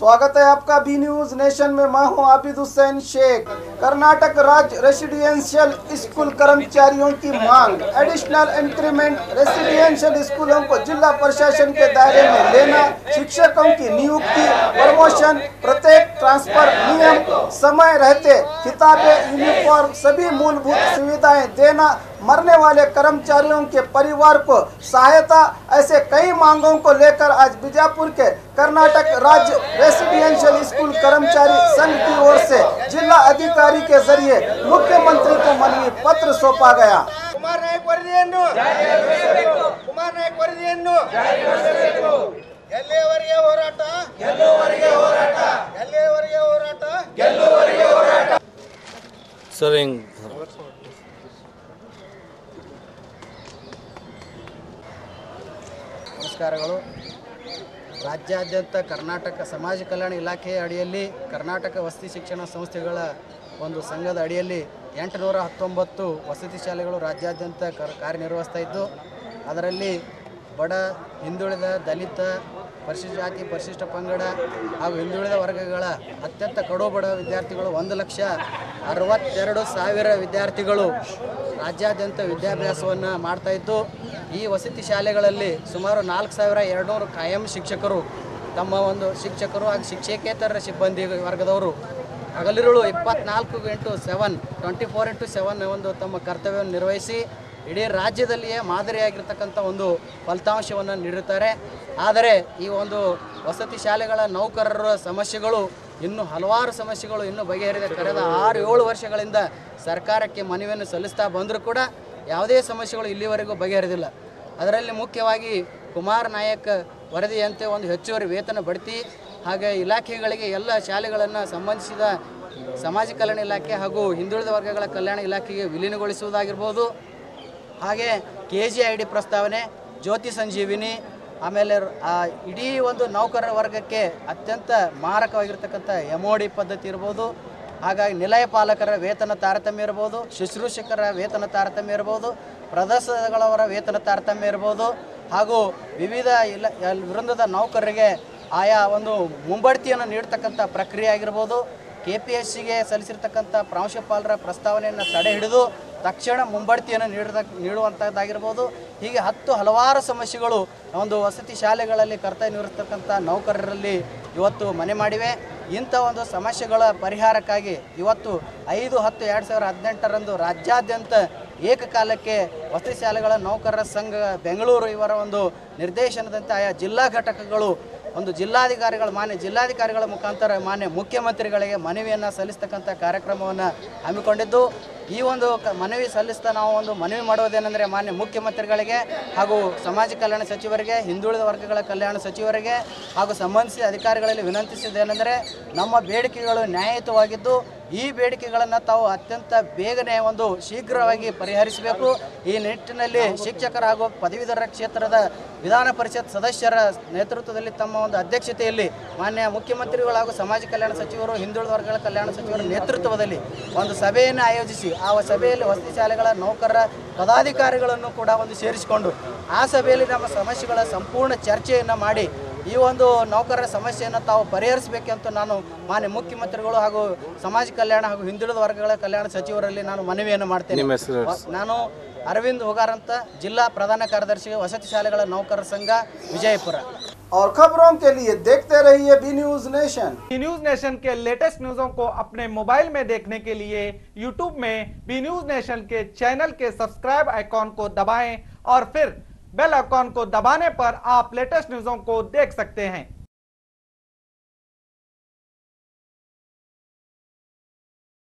स्वागत है आपका बी न्यूज नेशन में। मैं हूं आबिद हुसैन शेख। कर्नाटक राज्य रेसिडेंशियल स्कूल कर्मचारियों की मांग, एडिशनल इंक्रीमेंट रेसिडेंशियल स्कूलों को जिला प्रशासन के दायरे में लेना, शिक्षकों की नियुक्ति, प्रमोशन, प्रत्येक ट्रांसफर नियम, समय रहते किताबें, यूनिफॉर्म, सभी मूलभूत सुविधाएं देना, मरने वाले कर्मचारियों के परिवार को सहायता, ऐसे कई मांगों को लेकर आज बीजापुर के कर्नाटक राज्य रेसिडेंशियल स्कूल कर्मचारी संघ की ओर से जिला अधिकारी के जरिए मुख्यमंत्री को मनवी पत्र सौंपा गया। कुमार नायक वरदिಯನ್ನು ಎಲ್ಲಿಯವರೆಗೆ ಹೋರಾಟ ಸರ್ ನಮಸ್ಕಾರಗಳು। ರಾಜ್ಯಾದ್ಯಂತ ಕರ್ನಾಟಕ ಸಮಾಜ ಕಲ್ಯಾಣ ಇಲಾಖೆಯ ಅಡಿಯಲ್ಲಿ ಕರ್ನಾಟಕ ವಸತಿ ಶಿಕ್ಷಣ ಸಂಸ್ಥೆಗಳ ಒಂದು ಸಂಘದ ಅಡಿಯಲ್ಲಿ 819 ವಸತಿ ಶಾಲೆಗಳು ರಾಜ್ಯಾದ್ಯಂತ ಕಾರ್ಯನಿರ್ವಹಿಸ್ತಾ ಇದ್ದು, ಅದರಲ್ಲಿ ಬಡ, ಹಿಂದುಳಿದ, ದಲಿತ, ಪರಿಶಿಷ್ಟ ಜಾತಿ, ಪರಿಶಿಷ್ಟ ಪಂಗಡ ಹಾಗೂ ಹಿಂದುಳಿದ ವರ್ಗಗಳ ಅತ್ಯಂತ ಕಡು ಬಡ ವಿದ್ಯಾರ್ಥಿಗಳು 1,62,000 ವಿದ್ಯಾರ್ಥಿಗಳು ರಾಜ್ಯಾದ್ಯಂತ ವಿದ್ಯಾಭ್ಯಾಸವನ್ನು ಮಾಡ್ತಾ ಇದ್ದು, ಈ ವಸತಿ ಶಾಲೆಗಳಲ್ಲಿ ಸುಮಾರು 4,200 ಕಾಯಂ ಶಿಕ್ಷಕರು, ತಮ್ಮ ಒಂದು ಶಿಕ್ಷಕರು ಹಾಗೂ ಶಿಕ್ಷಕೇತರ ಸಿಬ್ಬಂದಿ ವರ್ಗದವರು ಹಗಲಿರುಳು 24x7 ಒಂದು ತಮ್ಮ ಕರ್ತವ್ಯವನ್ನು ನಿರ್ವಹಿಸಿ ಇಡೀ ರಾಜ್ಯದಲ್ಲಿಯೇ ಮಾದರಿಯಾಗಿರ್ತಕ್ಕಂಥ ಒಂದು ಫಲಿತಾಂಶವನ್ನು ನೀಡುತ್ತಾರೆ. ಆದರೆ ಈ ಒಂದು ವಸತಿ ಶಾಲೆಗಳ ನೌಕರರ ಸಮಸ್ಯೆಗಳು ಇನ್ನೂ ಹಲವಾರು ಸಮಸ್ಯೆಗಳು ಇನ್ನೂ ಬಗೆಹರಿದ ಕಳೆದ 6-7 ವರ್ಷಗಳಿಂದ ಸರ್ಕಾರಕ್ಕೆ ಮನವಿಯನ್ನು ಸಲ್ಲಿಸ್ತಾ ಬಂದರೂ ಕೂಡ ಯಾವುದೇ ಸಮಸ್ಯೆಗಳು ಇಲ್ಲಿವರೆಗೂ ಬಗೆಹರಿದಿಲ್ಲ. ಅದರಲ್ಲಿ ಮುಖ್ಯವಾಗಿ ಕುಮಾರ್ ನಾಯಕ್ ವರದಿಯಂತೆ ಒಂದು ಹೆಚ್ಚುವರಿ ವೇತನ ಬಡ್ತಿ, ಹಾಗೆ ಇಲಾಖೆಗಳಿಗೆ ಎಲ್ಲ ಶಾಲೆಗಳನ್ನು ಸಂಬಂಧಿಸಿದ ಸಮಾಜ ಕಲ್ಯಾಣ ಇಲಾಖೆ ಹಾಗೂ ಹಿಂದುಳಿದ ವರ್ಗಗಳ ಕಲ್ಯಾಣ ಇಲಾಖೆಗೆ ವಿಲೀನಗೊಳಿಸುವುದಾಗಿರ್ಬೋದು, ಹಾಗೆ KGID ಪ್ರಸ್ತಾವನೆ, ಜ್ಯೋತಿ ಸಂಜೀವಿನಿ, ಆಮೇಲೆ ಇಡೀ ಒಂದು ನೌಕರರ ವರ್ಗಕ್ಕೆ ಅತ್ಯಂತ ಮಾರಕವಾಗಿರ್ತಕ್ಕಂಥ MOD ಪದ್ಧತಿ ಇರ್ಬೋದು, ಹಾಗಾಗಿ ನಿಲಯ ಪಾಲಕರ ವೇತನ ತಾರತಮ್ಯ ಇರ್ಬೋದು, ಶುಶ್ರೂಷಕರ ವೇತನ ತಾರತಮ್ಯ ಇರ್ಬೋದು, ಪ್ರದರ್ಶನಗಳವರ ವೇತನ ತಾರತಮ್ಯ ಇರ್ಬೋದು, ಹಾಗೂ ವಿವಿಧ ವೃಂದದ ನೌಕರರಿಗೆ ಆಯಾ ಒಂದು ಮುಂಬಡ್ತಿಯನ್ನು ನೀಡ್ತಕ್ಕಂಥ ಪ್ರಕ್ರಿಯೆ ಆಗಿರ್ಬೋದು, KPSCಗೆ ಸಲ್ಲಿಸಿರ್ತಕ್ಕಂಥ ಪ್ರಾಂಶುಪಾಲರ ಪ್ರಸ್ತಾವನೆಯನ್ನು ತಡೆ ಹಿಡಿದು ತಕ್ಷಣ ಮುಂಬಡ್ತಿಯನ್ನು ನೀಡುವಂಥದ್ದಾಗಿರ್ಬೋದು. ಹೀಗೆ ಹಲವಾರು ಸಮಸ್ಯೆಗಳು ಒಂದು ವಸತಿ ಶಾಲೆಗಳಲ್ಲಿ ಕರ್ತವ್ಯ ನಿರ್ವಹಿಸ್ತಕ್ಕಂಥ ನೌಕರರಲ್ಲಿ ಇವತ್ತು ಮನೆ ಮಾಡಿವೆ. ಇಂಥ ಒಂದು ಸಮಸ್ಯೆಗಳ ಪರಿಹಾರಕ್ಕಾಗಿ ಇವತ್ತು 5/10/2018 ರಾಜ್ಯಾದ್ಯಂತ ಏಕಕಾಲಕ್ಕೆ ವಸತಿ ಶಾಲೆಗಳ ನೌಕರರ ಸಂಘ ಬೆಂಗಳೂರು ಇವರ ಒಂದು ನಿರ್ದೇಶನದಂತೆ ಆಯಾ ಜಿಲ್ಲಾ ಘಟಕಗಳು ಒಂದು ಮಾನ್ಯ ಜಿಲ್ಲಾಧಿಕಾರಿಗಳ ಮುಖಾಂತರ ಮಾನ್ಯ ಮುಖ್ಯಮಂತ್ರಿಗಳಿಗೆ ಮನವಿಯನ್ನು ಸಲ್ಲಿಸ್ತಕ್ಕಂಥ ಕಾರ್ಯಕ್ರಮವನ್ನು ಹಮ್ಮಿಕೊಂಡಿದ್ದು, ಈ ಒಂದು ಮನವಿ ಸಲ್ಲಿಸ್ತಾ ನಾವು ಒಂದು ಮನವಿ ಮಾಡುವುದೇನೆಂದರೆ ಮಾನ್ಯ ಮುಖ್ಯಮಂತ್ರಿಗಳಿಗೆ ಹಾಗೂ ಸಮಾಜ ಕಲ್ಯಾಣ ಸಚಿವರಿಗೆ, ಹಿಂದುಳಿದ ವರ್ಗಗಳ ಕಲ್ಯಾಣ ಸಚಿವರಿಗೆ ಹಾಗೂ ಸಂಬಂಧಿಸಿದ ಅಧಿಕಾರಿಗಳಲ್ಲಿ ವಿನಂತಿಸಿದ್ದೇನೆಂದರೆ, ನಮ್ಮ ಬೇಡಿಕೆಗಳು ನ್ಯಾಯಯುತವಾಗಿದ್ದು ಈ ಬೇಡಿಕೆಗಳನ್ನು ತಾವು ಅತ್ಯಂತ ಬೇಗನೆ ಒಂದು ಶೀಘ್ರವಾಗಿ ಪರಿಹರಿಸಬೇಕು. ಈ ನಿಟ್ಟಿನಲ್ಲಿ ಶಿಕ್ಷಕರ ಹಾಗೂ ಪದವೀಧರ ಕ್ಷೇತ್ರದ ವಿಧಾನ ಪರಿಷತ್ ಸದಸ್ಯರ ನೇತೃತ್ವದಲ್ಲಿ ತಮ್ಮ ಒಂದು ಅಧ್ಯಕ್ಷತೆಯಲ್ಲಿ ಮಾನ್ಯ ಮುಖ್ಯಮಂತ್ರಿಗಳು ಹಾಗೂ ಸಮಾಜ ಕಲ್ಯಾಣ ಸಚಿವರು, ಹಿಂದುಳಿದ ವರ್ಗಗಳ ಕಲ್ಯಾಣ ಸಚಿವರ ನೇತೃತ್ವದಲ್ಲಿ ಒಂದು ಸಭೆಯನ್ನು ಆಯೋಜಿಸಿ ಆ ಸಭೆಯಲ್ಲಿ ವಸತಿ ಶಾಲೆಗಳ ನೌಕರರ ಪದಾಧಿಕಾರಿಗಳನ್ನು ಕೂಡ ಒಂದು ಸೇರಿಸಿಕೊಂಡು ಆ ಸಭೆಯಲ್ಲಿ ನಮ್ಮ ಸಮಸ್ಯೆಗಳ ಸಂಪೂರ್ಣ ಚರ್ಚೆಯನ್ನು ಮಾಡಿ ಈ ಒಂದು ನೌಕರರ ಸಮಸ್ಯೆಯನ್ನು ತಾವು ಪರಿಹರಿಸಬೇಕೆಂದು ನಾನು ಮಾನ್ಯ ಮುಖ್ಯಮಂತ್ರಿಗಳು ಹಾಗೂ ಸಮಾಜ ಕಲ್ಯಾಣ ಹಾಗೂ ಹಿಂದುಳಿದ ವರ್ಗಗಳ ಕಲ್ಯಾಣ ಸಚಿವರಲ್ಲಿ ನಾನು ಮನವಿಯನ್ನು ಮಾಡ್ತೇನೆ. ನಾನು ಅರವಿಂದ್ ಹುಗಾರ್ ಅಂತ, ಜಿಲ್ಲಾ ಪ್ರಧಾನ ಕಾರ್ಯದರ್ಶಿ, ವಸತಿ ಶಾಲೆಗಳ ನೌಕರರ ಸಂಘ, ವಿಜಯಪುರ। और खबरों के लिए देखते रहिए B news nation. B news nation के लेटेस्ट न्यूज़ों को अपने मोबाइल में देखने के लिए यूट्यूब में बी न्यूज नेशन के चैनल के सब्सक्राइब आइकॉन को दबाएं और फिर बेल आइकॉन को दबाने पर आप लेटेस्ट न्यूज़ों को देख सकते हैं।